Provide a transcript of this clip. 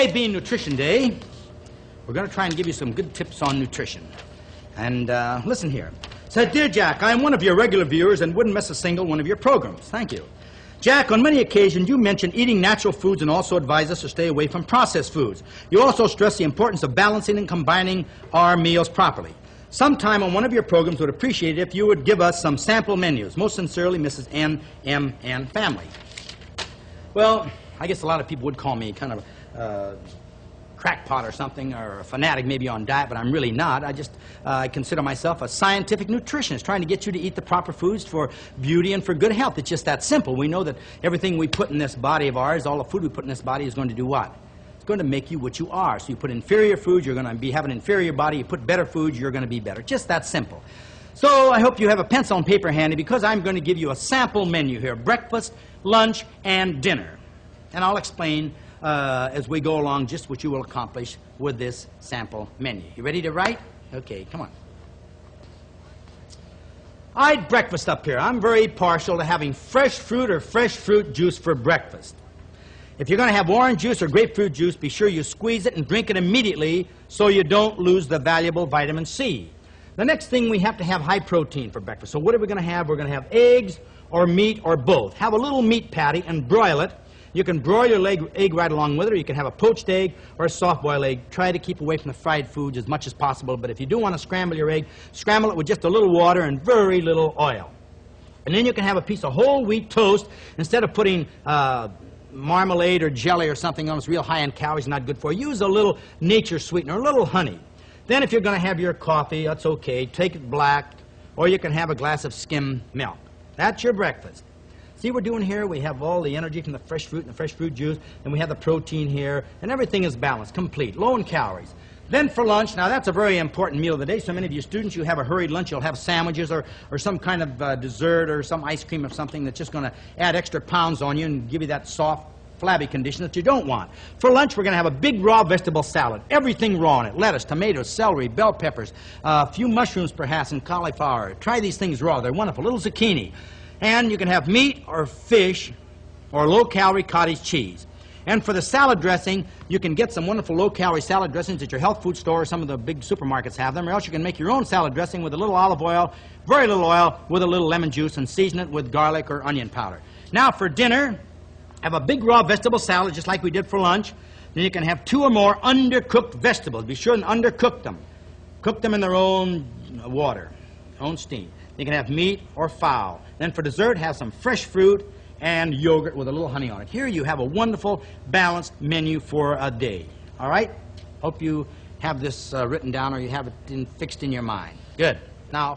Today being Nutrition Day, we're going to try and give you some good tips on nutrition. And listen here. Said, "Dear Jack, I am one of your regular viewers and wouldn't miss a single one of your programs." Thank you. Jack, on many occasions you mention eating natural foods and also advise us to stay away from processed foods. You also stress the importance of balancing and combining our meals properly. Sometime on one of your programs would appreciate it if you would give us some sample menus. Most sincerely, Mrs. N. M. and family. Well, I guess a lot of people would call me kind of a crackpot or something, or a fanatic maybe on diet, but I'm really not. I consider myself a scientific nutritionist, trying to get you to eat the proper foods for beauty and for good health. It's just that simple. We know that everything we put in this body of ours, all the food we put in this body is going to do what? It's going to make you what you are. So you put inferior foods, you're going to have an inferior body. You put better foods, you're going to be better. Just that simple. So I hope you have a pencil and paper handy, because I'm going to give you a sample menu here: breakfast, lunch, and dinner. And I'll explain as we go along just what you will accomplish with this sample menu. You ready to write? Okay, come on. I eat breakfast up here. I'm very partial to having fresh fruit or fresh fruit juice for breakfast. If you're going to have orange juice or grapefruit juice, be sure you squeeze it and drink it immediately so you don't lose the valuable vitamin C. The next thing, we have to have high protein for breakfast. So what are we going to have? We're going to have eggs or meat or both. Have a little meat patty and broil it. You can broil your egg right along with it, or you can have a poached egg or a soft-boiled egg. Try to keep away from the fried foods as much as possible, but if you do want to scramble your egg, scramble it with just a little water and very little oil. And then you can have a piece of whole wheat toast. Instead of putting marmalade or jelly or something on, it's real high in calories, not good for you, use a little nature sweetener, a little honey. Then if you're going to have your coffee, that's okay. Take it black, or you can have a glass of skim milk. That's your breakfast. See what we're doing here? We have all the energy from the fresh fruit and the fresh fruit juice, and we have the protein here, and everything is balanced, complete, low in calories. Then for lunch, now that's a very important meal of the day. So many of you students, you have a hurried lunch, you'll have sandwiches or some kind of dessert or some ice cream or something that's just going to add extra pounds on you and give you that soft, flabby condition that you don't want. For lunch, we're going to have a big raw vegetable salad, everything raw in it: lettuce, tomatoes, celery, bell peppers, a few mushrooms perhaps, and cauliflower. Try these things raw. They're wonderful. Little zucchini. And you can have meat or fish or low-calorie cottage cheese. And for the salad dressing, you can get some wonderful low-calorie salad dressings at your health food store, or some of the big supermarkets have them, or else you can make your own salad dressing with a little olive oil, very little oil, with a little lemon juice, and season it with garlic or onion powder. Now for dinner, have a big raw vegetable salad just like we did for lunch. Then you can have 2 or more undercooked vegetables. Be sure and undercook them. Cook them in their own water, own steam. You can have meat or fowl. Then for dessert, have some fresh fruit and yogurt with a little honey on it. Here you have a wonderful, balanced menu for a day. All right? Hope you have this written down, or you have it fixed in your mind. Good. Now...